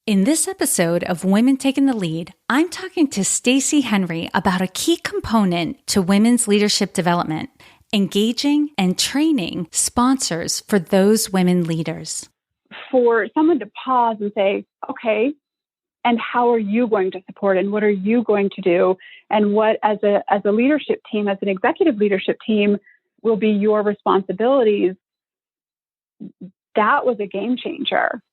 In this episode of Women Taking the Lead, I'm talking to Stacy Henry about a key component to women's leadership development, engaging and training sponsors for those women leaders. For someone to pause and say, okay, and how are you going to support and what are you going to do? And what as a leadership team, as an executive leadership team, will be your responsibilities? That was a game changer.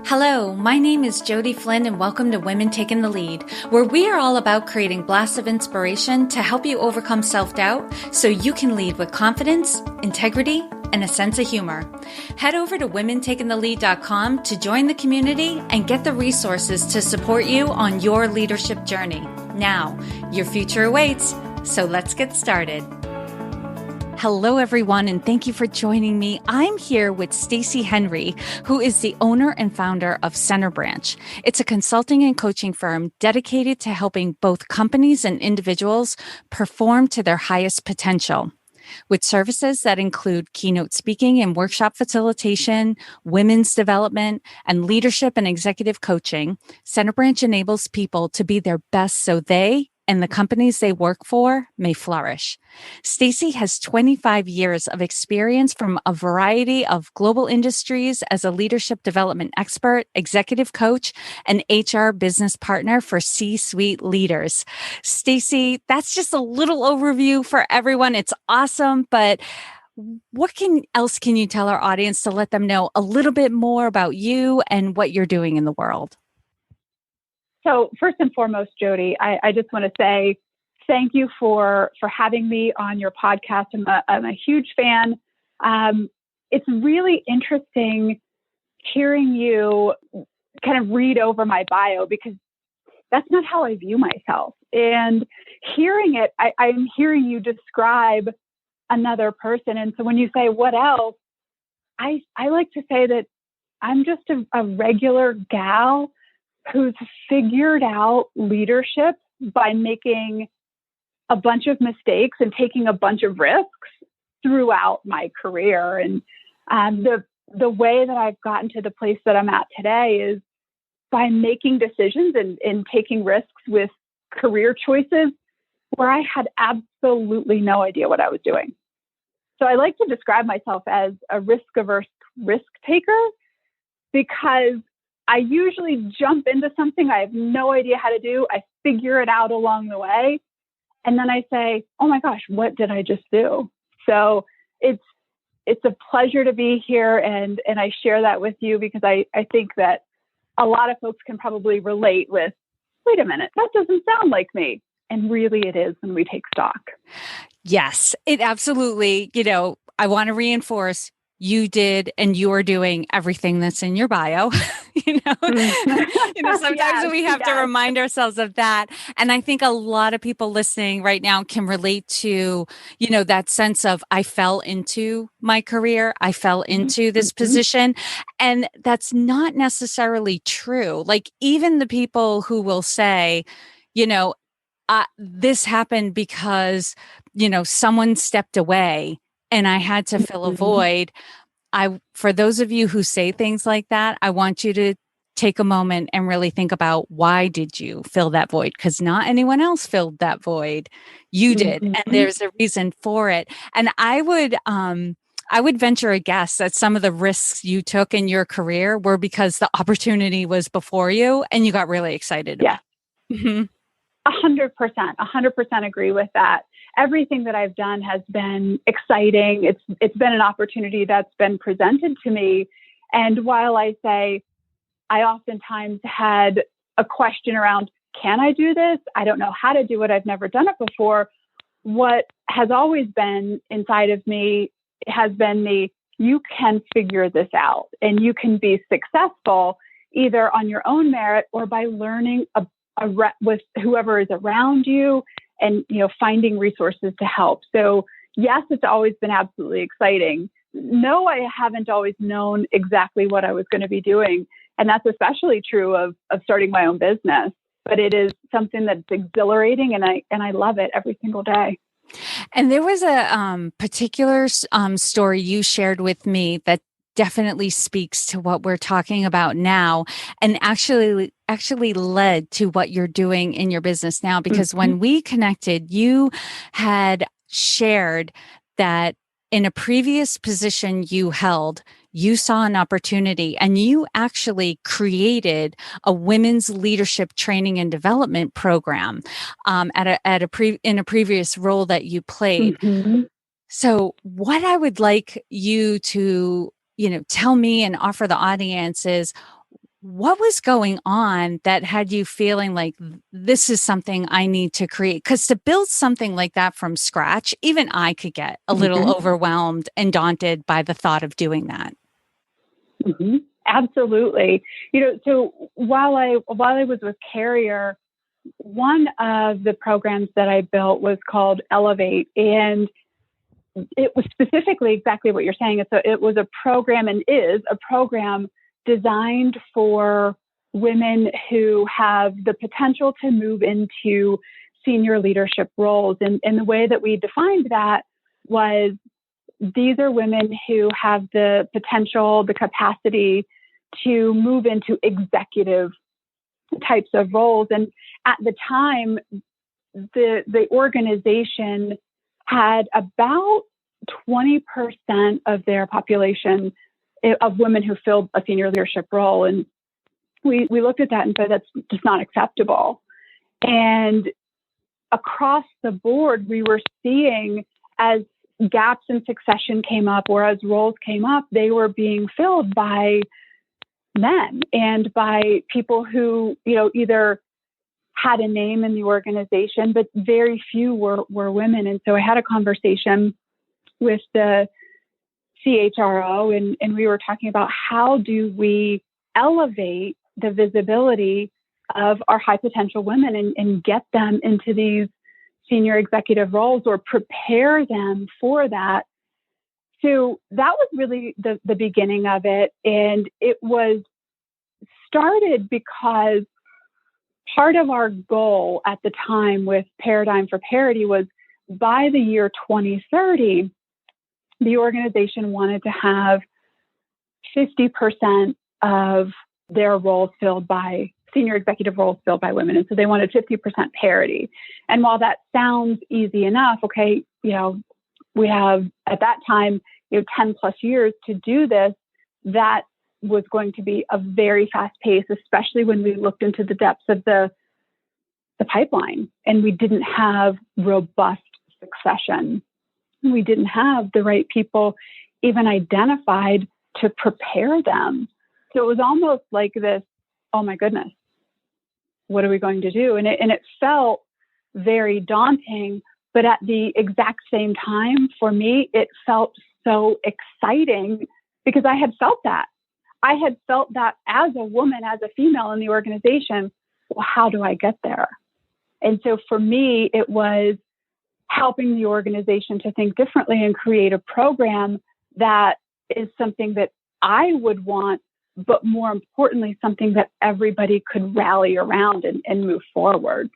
Hello, my name is Jody Flynn and welcome to Women Taking the Lead, where we are all about creating blasts of inspiration to help you overcome self-doubt so you can lead with confidence, integrity, and a sense of humor. Head over to womentakingthelead.com to join the community and get the resources to support you on your leadership journey. Now, your future awaits, so let's get started. Hello, everyone, and thank you for joining me. I'm here with Stacy Henry, who is the owner and founder of CenterBranch. It's a consulting and coaching firm dedicated to helping both companies and individuals perform to their highest potential. With services that include keynote speaking and workshop facilitation, women's development, and leadership and executive coaching, CenterBranch enables people to be their best so they and the companies they work for may flourish. Stacy has 25 years of experience from a variety of global industries as a leadership development expert, executive coach, and HR business partner for C-suite leaders. Stacy, that's just a little overview for everyone. It's awesome, but what else can you tell our audience to let them know a little bit more about you and what you're doing in the world? So first and foremost, Jody, I just want to say thank you for having me on your podcast. I'm a huge fan. It's really interesting hearing you kind of read over my bio because that's not how I view myself. And hearing it, I'm hearing you describe another person. And so when you say, what else? I like to say that I'm just a regular gal who's figured out leadership by making a bunch of mistakes and taking a bunch of risks throughout my career. And the way that I've gotten to the place that I'm at today is by making decisions and taking risks with career choices where I had absolutely no idea what I was doing. So I like to describe myself as a risk-averse risk taker because I usually jump into something I have no idea how to do. I figure it out along the way. And then I say, oh my gosh, what did I just do? So it's a pleasure to be here. And I share that with you because I think that a lot of folks can probably relate with, wait a minute, that doesn't sound like me. And really it is when we take stock. Yes, it absolutely, I want to reinforce you did and you're doing everything that's in your bio. Sometimes we have to remind ourselves of that. And I think a lot of people listening right now can relate to, that sense of I fell into my career. I fell into this position. And that's not necessarily true. Like even the people who will say, this happened because, someone stepped away and I had to fill a void. For those of you who say things like that, I want you to take a moment and really think about why did you fill that void? Because not anyone else filled that void. You did. And there's a reason for it. And I would venture a guess that some of the risks you took in your career were because the opportunity was before you and you got really excited. Yeah. 100%, 100% agree with that. Everything that I've done has been exciting. It's been an opportunity that's been presented to me. And while I say I oftentimes had a question around, can I do this? I don't know how to do it. I've never done it before. What has always been inside of me has been you can figure this out and you can be successful either on your own merit or by learning with whoever is around you and, finding resources to help. So yes, it's always been absolutely exciting. No, I haven't always known exactly what I was going to be doing. And that's especially true of starting my own business, but it is something that's exhilarating and I love it every single day. And there was a particular story you shared with me that definitely speaks to what we're talking about now, and actually led to what you're doing in your business now. Because when we connected, you had shared that in a previous position you held, you saw an opportunity and you actually created a women's leadership training and development program in a previous role that you played. Mm-hmm. So what I would like you to, tell me and offer the audience is, what was going on that had you feeling like this is something I need to create? Because to build something like that from scratch, even I could get a little overwhelmed and daunted by the thought of doing that. Mm-hmm. Absolutely. So while I was with Carrier, one of the programs that I built was called Elevate, and it was specifically exactly what you're saying. It was a program, and is a program designed for women who have the potential to move into senior leadership roles. And the way that we defined that was, these are women who have the potential, the capacity to move into executive types of roles. And at the time, the organization had about 20% of their population of women who filled a senior leadership role. And we looked at that and said, that's just not acceptable. And across the board, we were seeing, as gaps in succession came up, or as roles came up, they were being filled by men and by people who, either had a name in the organization, but very few were women. And so I had a conversation with the CHRO, and we were talking about, how do we elevate the visibility of our high potential women and get them into these senior executive roles, or prepare them for that. So that was really the beginning of it. And it was started because part of our goal at the time with Paradigm for Parity was, by the year 2030, the organization wanted to have 50% of their roles filled by senior executive roles filled by women. And so they wanted 50% parity. And while that sounds easy enough, okay, we have at that time, 10 plus years to do this, that was going to be a very fast pace, especially when we looked into the depths of the pipeline, and we didn't have robust succession. We didn't have the right people even identified to prepare them. So it was almost like this, oh my goodness, what are we going to do? And it felt very daunting, but at the exact same time, for me, it felt so exciting, because I had felt that. I had felt that as a woman, as a female in the organization. Well, how do I get there? And so for me, it was helping the organization to think differently and create a program that is something that I would want, but more importantly, something that everybody could rally around and move forward.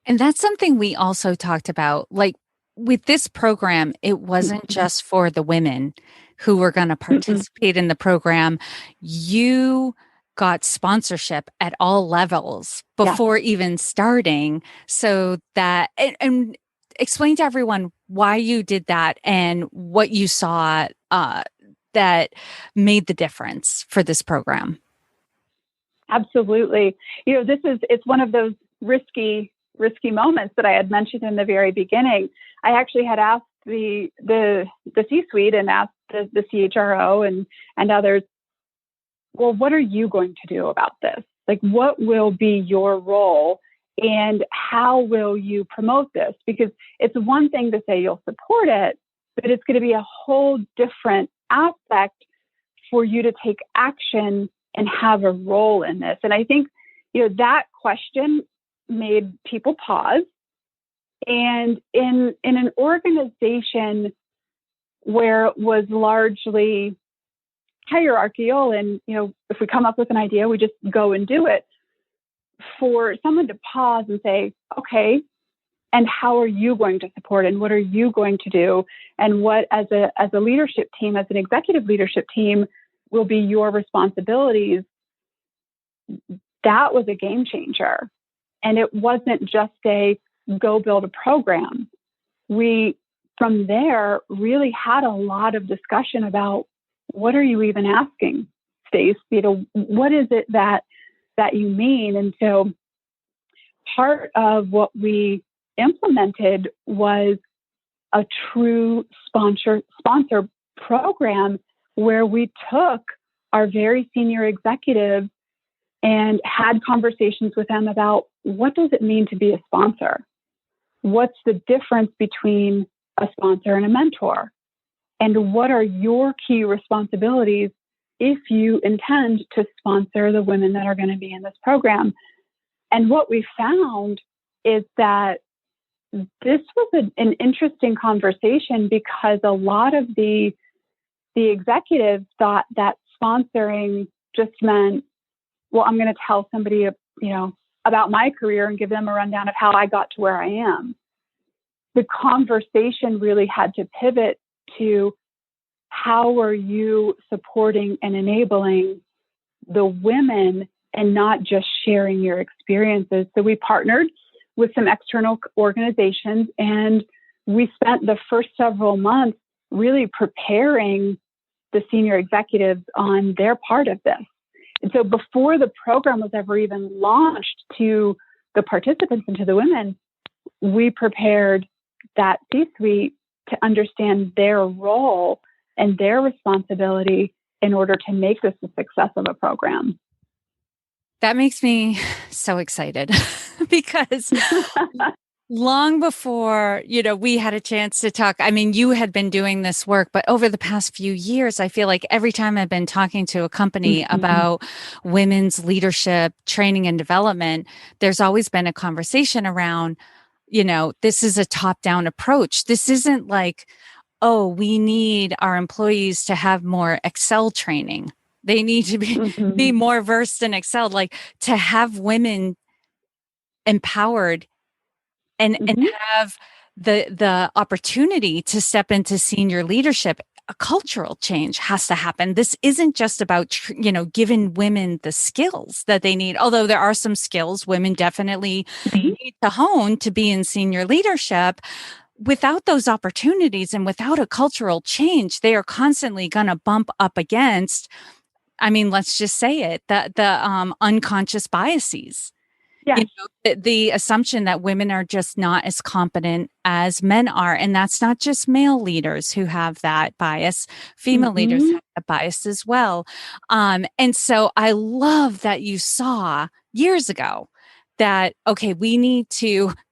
And that's something we also talked about. Like, with this program, it wasn't just for the women who were going to participate in the program. You got sponsorship at all levels before even starting, so that, and explain to everyone why you did that and what you saw that made the difference for this program. Absolutely. It's one of those risky moments that I had mentioned in the very beginning. I actually had asked the C-suite and asked the CHRO and others, well, what are you going to do about this? Like, what will be your role, and how will you promote this? Because it's one thing to say you'll support it, but it's going to be a whole different aspect for you to take action and have a role in this. And I think, that question made people pause. And in an organization where it was largely hierarchical, and, if we come up with an idea, we just go and do it, for someone to pause and say, okay, And how are you going to support, and what are you going to do? And what, as a leadership team, as an executive leadership team, will be your responsibilities? That was a game changer. And it wasn't just a go build a program. We, from there, really had a lot of discussion about, what are you even asking, Stace? What is it that you mean? And so part of what we implemented was a true sponsor program, where we took our very senior executives and had conversations with them about, what does it mean to be a sponsor? What's the difference between a sponsor and a mentor? And what are your key responsibilities if you intend to sponsor the women that are going to be in this program? And what we found is that this was an interesting conversation, because a lot of the executives thought that sponsoring just meant, well, I'm going to tell somebody, about my career and give them a rundown of how I got to where I am. The conversation really had to pivot to, how are you supporting and enabling the women, and not just sharing your experiences? So we partnered with some external organizations, and we spent the first several months really preparing the senior executives on their part of this. And so before the program was ever even launched to the participants and to the women, we prepared that C-suite to understand their role and their responsibility in order to make this a success of a program. That makes me so excited because long before, we had a chance to talk, I mean, you had been doing this work, but over the past few years, I feel like every time I've been talking to a company about women's leadership, training and development, there's always been a conversation around, this is a top-down approach. This isn't like, oh, we need our employees to have more Excel training. They need to be more versed in Excel, like to have women empowered and have the opportunity to step into senior leadership. A cultural change has to happen. This isn't just about, giving women the skills that they need, although there are some skills women definitely need to hone to be in senior leadership. Without those opportunities and without a cultural change, they are constantly going to bump up against, I mean, let's just say it, the unconscious biases. Yes. The assumption that women are just not as competent as men are. And that's not just male leaders who have that bias. Female leaders have a bias as well. And so I love that you saw years ago that, okay, we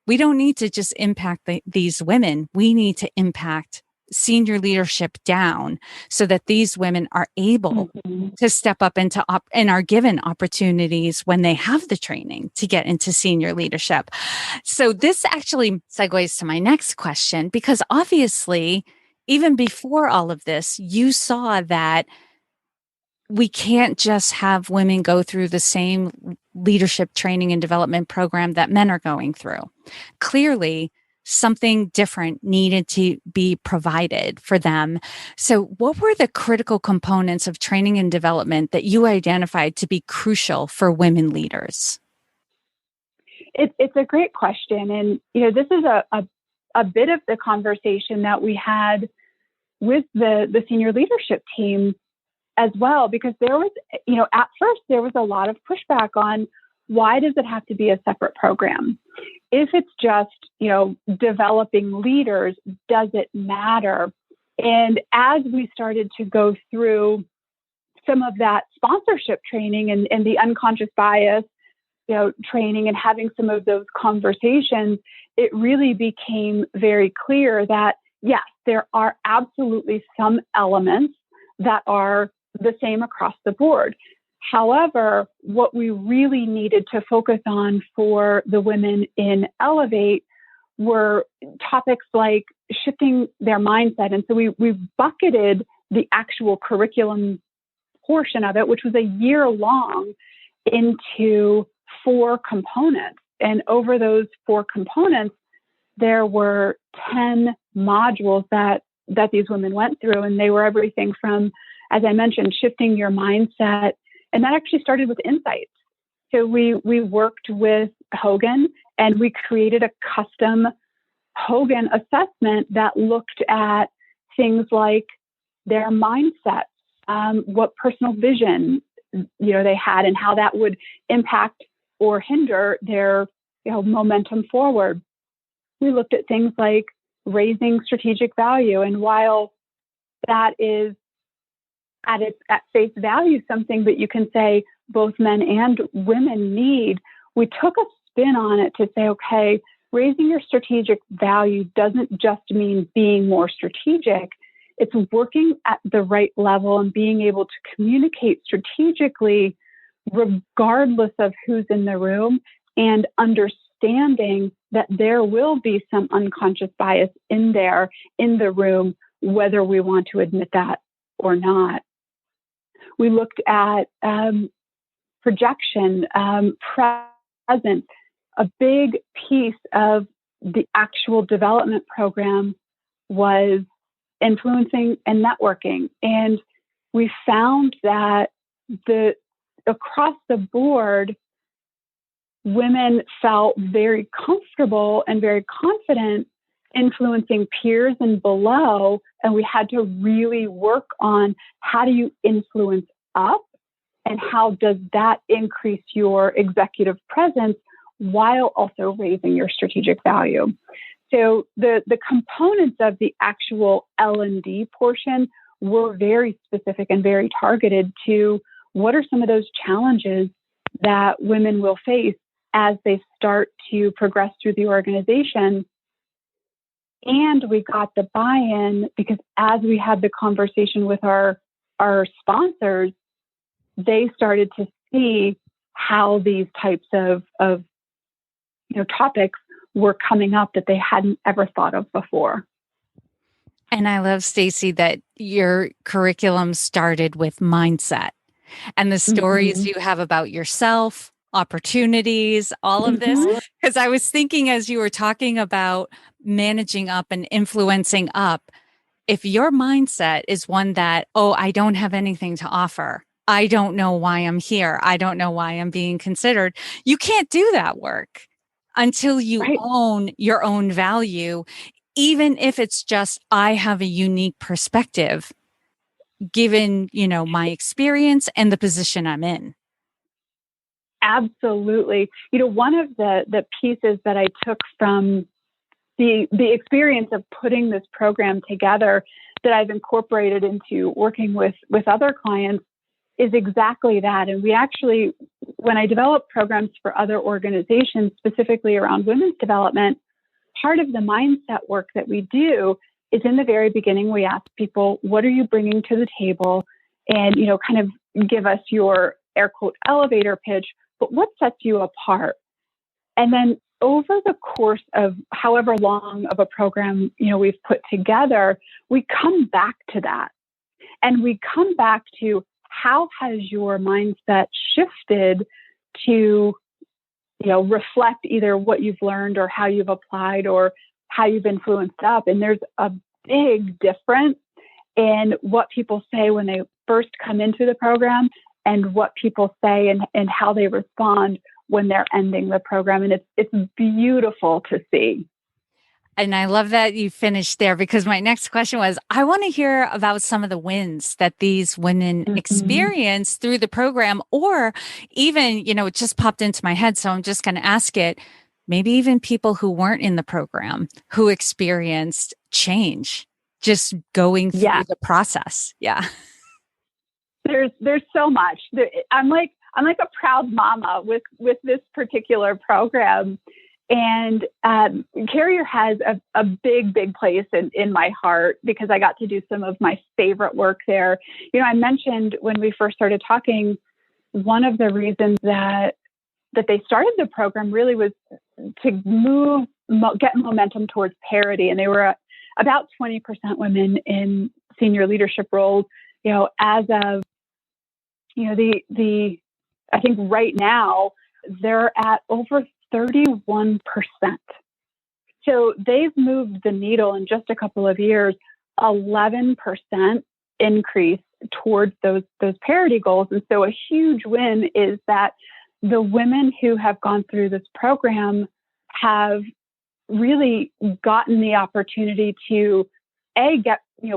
don't need to just impact these women. We need to impact senior leadership down so that these women are able to step up and are given opportunities when they have the training to get into senior leadership. So this actually segues to my next question, because obviously, even before all of this, you saw that we can't just have women go through the same leadership training and development program that men are going through. Clearly, something different needed to be provided for them. So what were the critical components of training and development that you identified to be crucial for women leaders? It's a great question. And, this is a bit of the conversation that we had with the senior leadership team as well, because there was, at first there was a lot of pushback on, why does it have to be a separate program? If it's just, developing leaders, does it matter? And as we started to go through some of that sponsorship training and the unconscious bias, training, and having some of those conversations, it really became very clear that, yes, there are absolutely some elements that are the same across the board. However, what we really needed to focus on for the women in Elevate were topics like shifting their mindset. And so we bucketed the actual curriculum portion of it, which was a year long, into 4 components. And over those 4 components, there were 10 modules that these women went through, and they were everything from, as I mentioned, shifting your mindset, and that actually started with insights. So we worked with Hogan, and we created a custom Hogan assessment that looked at things like their mindset, what personal vision they had, and how that would impact or hinder their momentum forward. We looked at things like raising strategic value, and while that is at face value something that you can say both men and women need, we took a spin on it to say, okay, raising your strategic value doesn't just mean being more strategic. It's working at the right level and being able to communicate strategically regardless of who's in the room, and understanding that there will be some unconscious bias in the room, whether we want to admit that or not. We looked at projection, presence. A big piece of the actual development program was influencing and networking. And we found that across the board, women felt very comfortable and very confident influencing peers and below. And we had to really work on, how do you influence up, and how does that increase your executive presence while also raising your strategic value. So the components of the actual L&D portion were very specific and very targeted to what are some of those challenges that women will face as they start to progress through the organization. And we got the buy-in because as we had the conversation with our sponsors, they started to see how these types of topics were coming up that they hadn't ever thought of before. And I love, Stacy, that your curriculum started with mindset and the stories you have about yourself, opportunities, all of this. Because I was thinking as you were talking about managing up and influencing up, if your mindset is one that, oh, I don't have anything to offer, I don't know why I'm here, I don't know why I'm being considered, you can't do that work until you own your own value, even if it's just, I have a unique perspective, given, my experience and the position I'm in. Absolutely. One of the pieces that I took from the experience of putting this program together that I've incorporated into working with other clients is exactly that. And we actually, when I develop programs for other organizations, specifically around women's development, part of the mindset work that we do is in the very beginning, we ask people, what are you bringing to the table? And, kind of give us your air quote elevator pitch, but what sets you apart? And then over the course of however long of a program, we've put together, we come back to that. And we come back to, how has your mindset shifted to, reflect either what you've learned or how you've applied or how you've influenced up? And there's a big difference in what people say when they first come into the program and what people say and how they respond when they're ending the program. And it's beautiful to see. And I love that you finished there, because my next question was, I want to hear about some of the wins that these women experience through the program, or even, it just popped into my head. So I'm just going to ask it, maybe even people who weren't in the program who experienced change, just going through the process. Yeah. There's so much. I'm like a proud mama with this particular program. And Carrier has a big, big place in my heart, because I got to do some of my favorite work there. I mentioned when we first started talking, one of the reasons that they started the program really was to get momentum towards parity. And they were about 20% women in senior leadership roles, as of, I think right now they're at over 31%. So they've moved the needle in just a couple of years, 11% increase towards those parity goals. And so a huge win is that the women who have gone through this program have really gotten the opportunity to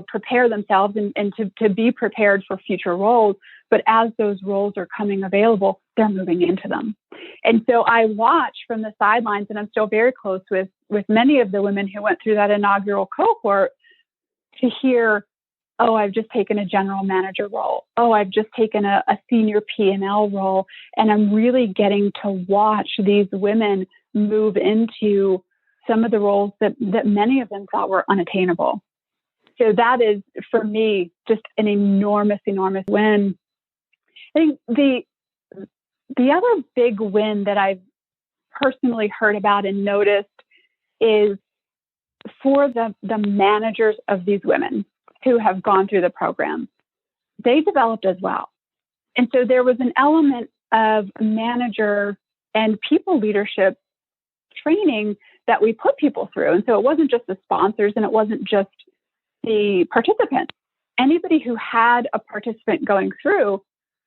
prepare themselves and to be prepared for future roles. But as those roles are coming available, they're moving into them. And so I watch from the sidelines, and I'm still very close with many of the women who went through that inaugural cohort, to hear, oh, I've just taken a general manager role. Oh, I've just taken a senior P&L role. And I'm really getting to watch these women move into some of the roles that many of them thought were unattainable. So that is, for me, just an enormous, enormous win. I think the other big win that I've personally heard about and noticed is for the managers of these women who have gone through the program. They developed as well. And so there was an element of manager and people leadership training that we put people through. And so it wasn't just the sponsors and it wasn't just the participants. Anybody who had a participant going through,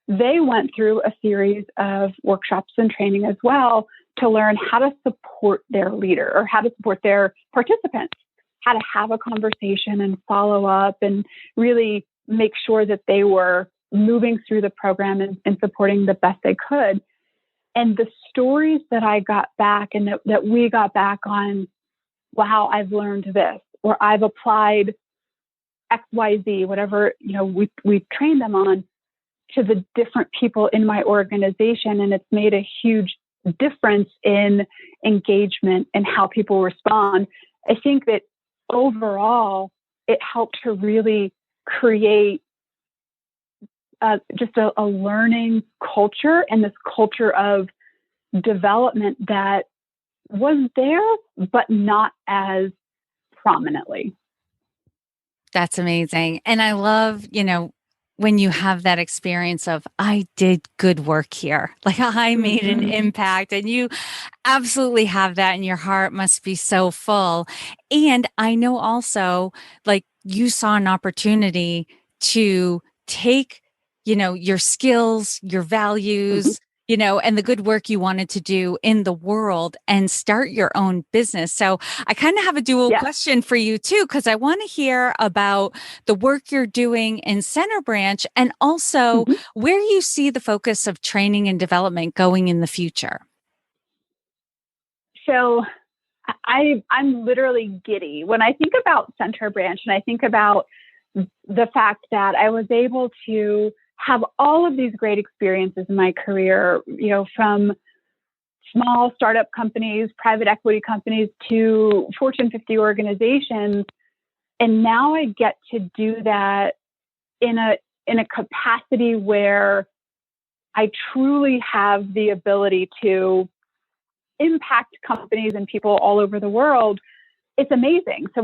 they went through a series of workshops and training as well to learn how to support their leader or how to support their participants, how to have a conversation and follow up and really make sure that they were moving through the program and supporting the best they could. And the stories that I got back and that we got back on, wow, I've learned this, or I've applied XYZ, whatever, we trained them on, to the different people in my organization. And it's made a huge difference in engagement and how people respond. I think that overall, it helped to really create just a learning culture and this culture of development that was there, but not as prominently. That's amazing. And I love, when you have that experience of, I did good work here, like I made an impact, and you absolutely have that, and your heart must be so full. And I know also, like, you saw an opportunity to take, your skills, your values, and the good work you wanted to do in the world and start your own business. So I kind of have a dual question for you too, because I want to hear about the work you're doing in CenterBranch and also where you see the focus of training and development going in the future. So I'm literally giddy when I think about CenterBranch, and I think about the fact that I was able to have all of these great experiences in my career, from small startup companies, private equity companies, to Fortune 50 organizations. And now I get to do that in a capacity where I truly have the ability to impact companies and people all over the world. It's amazing. So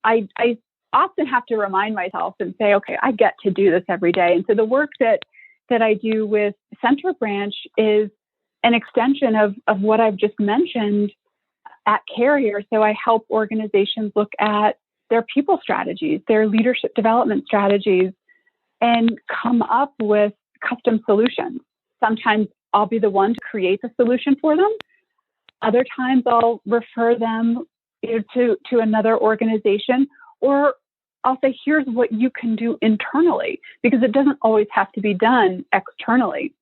I often have to remind myself and say, okay, I get to do this every day. And so the work that I do with CenterBranch is an extension of what I've just mentioned at Carrier. So I help organizations look at their people strategies, their leadership development strategies, and come up with custom solutions. Sometimes I'll be the one to create the solution for them. Other times I'll refer them to another organization, or I'll say, here's what you can do internally, because it doesn't always have to be done externally.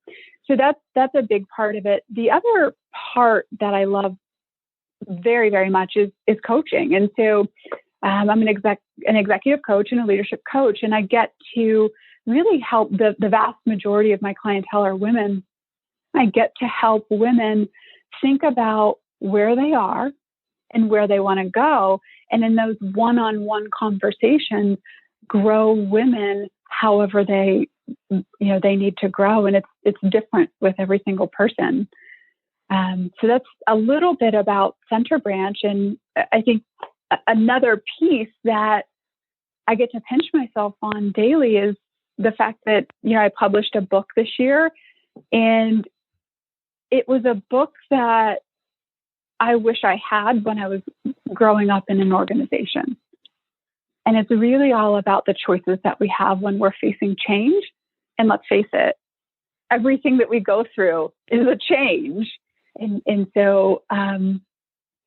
So that's a big part of it. The other part that I love very, very much is coaching. And so I'm an executive coach and a leadership coach, and I get to really help the vast majority of my clientele are women. I get to help women think about where they are and where they want to go. And in those one-on-one conversations, grow women however they need to grow. And it's different with every single person. So that's a little bit about CenterBranch. And I think another piece that I get to pinch myself on daily is the fact that, I published a book this year, and it was a book that I wish I had when I was growing up in an organization. And it's really all about the choices that we have when we're facing change. And let's face it, everything that we go through is a change. And so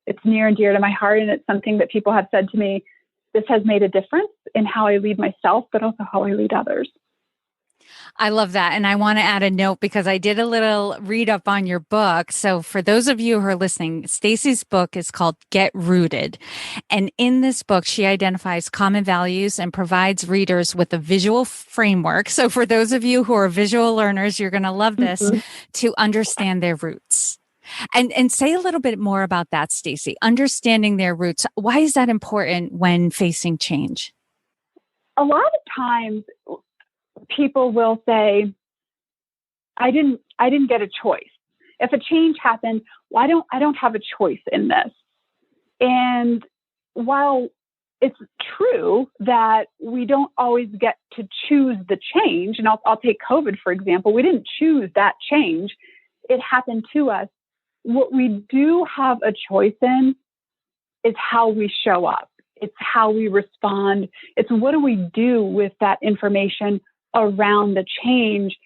it's near and dear to my heart. And it's something that people have said to me, this has made a difference in how I lead myself, but also how I lead others. I love that. And I want to add a note because I did a little read up on your book. So for those of you who are listening, Stacy's book is called Get Rooted. And in this book, she identifies common values and provides readers with a visual framework. So for those of you who are visual learners, you're going to love this to understand their roots. And say a little bit more about that, Stacy, understanding their roots. Why is that important when facing change? A lot of times people will say, I didn't get a choice. If a change happened, I don't have a choice in this. And while it's true that we don't always get to choose the change, and I'll take COVID, for example, we didn't choose that change. It happened to us. What we do have a choice in is how we show up. It's how we respond. It's what do we do with that information around the change,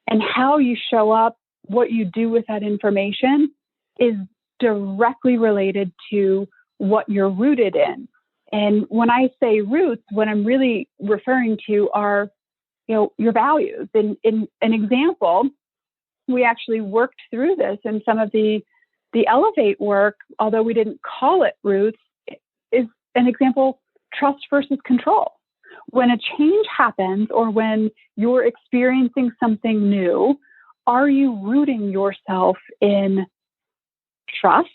and how you show up, what you do with that information is directly related to what you're rooted in. And when I say roots, what I'm really referring to are, your values. In an example, we actually worked through this in some of the Elevate work, although we didn't call it roots, is an example, trust versus control. When a change happens or when you're experiencing something new, are you rooting yourself in trust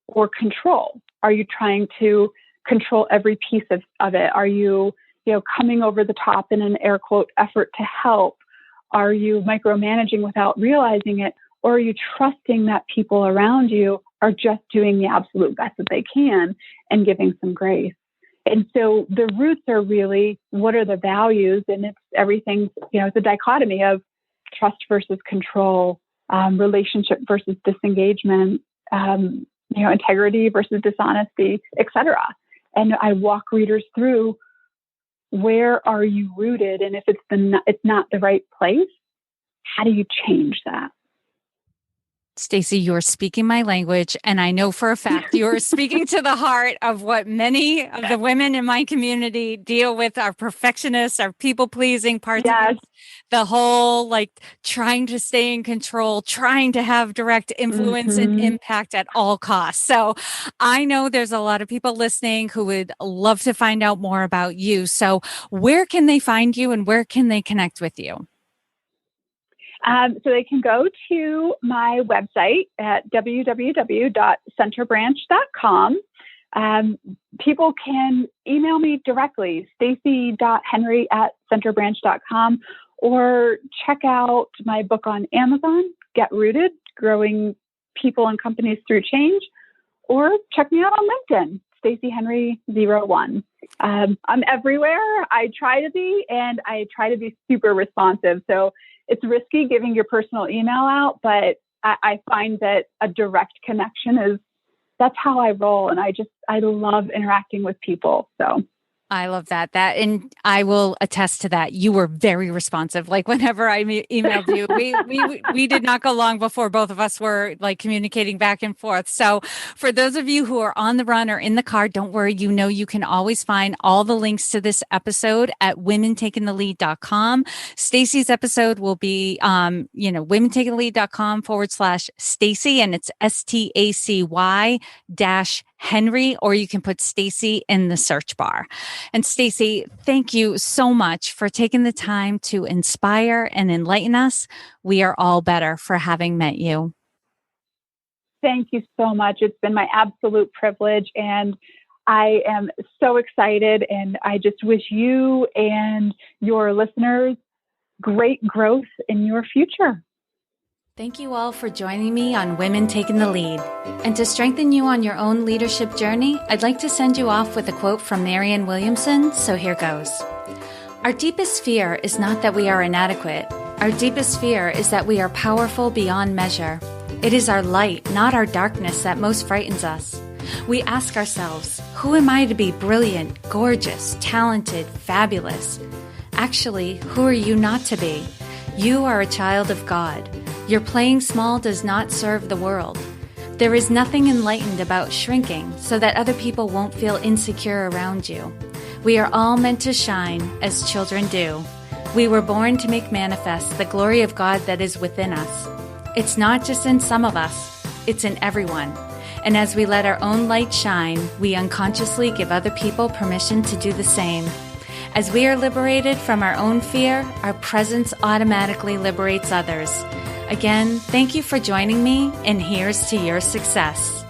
or control? Are you trying to control every piece of it? Are you, coming over the top in an air quote effort to help? Are you micromanaging without realizing it? Or are you trusting that people around you are just doing the absolute best that they can and giving some grace? And so the roots are really, what are the values? And it's everything, it's a dichotomy of trust versus control, relationship versus disengagement, integrity versus dishonesty, etc. And I walk readers through, where are you rooted? And if it's not the right place, how do you change that? Stacy, you're speaking my language, and I know for a fact you're speaking to the heart of what many of the women in my community deal with, our perfectionists, our people-pleasing parts Yes. of the whole, trying to stay in control, trying to have direct influence and impact at all costs. So I know there's a lot of people listening who would love to find out more about you. So where can they find you and where can they connect with you? So they can go to my website at www.centerbranch.com. People can email me directly, stacy.henry@centerbranch.com, or check out my book on Amazon, Get Rooted, Growing People and Companies Through Change, or check me out on LinkedIn, Stacy Henry 01. I'm everywhere. I try to be, and I try to be super responsive. So it's risky giving your personal email out, but I find that a direct connection that's how I roll. And I love interacting with people. So I love that. And I will attest to that. You were very responsive. Whenever I emailed you, we did not go long before both of us were communicating back and forth. So for those of you who are on the run or in the car, don't worry. You can always find all the links to this episode at womentakingthelead.com. Stacy's episode will be, womentakingthelead.com/Stacy, and it's STACY-Henry, or you can put Stacy in the search bar. And Stacy, thank you so much for taking the time to inspire and enlighten us. We are all better for having met you. Thank you so much. It's been my absolute privilege, and I am so excited, and I just wish you and your listeners great growth in your future. Thank you all for joining me on Women Taking the Lead. And to strengthen you on your own leadership journey, I'd like to send you off with a quote from Marianne Williamson, so here goes. Our deepest fear is not that we are inadequate. Our deepest fear is that we are powerful beyond measure. It is our light, not our darkness, that most frightens us. We ask ourselves, who am I to be brilliant, gorgeous, talented, fabulous? Actually, who are you not to be? You are a child of God. Your playing small does not serve the world. There is nothing enlightened about shrinking so that other people won't feel insecure around you. We are all meant to shine as children do. We were born to make manifest the glory of God that is within us. It's not just in some of us, it's in everyone. And as we let our own light shine, we unconsciously give other people permission to do the same. As we are liberated from our own fear, our presence automatically liberates others. Again, thank you for joining me, and here's to your success.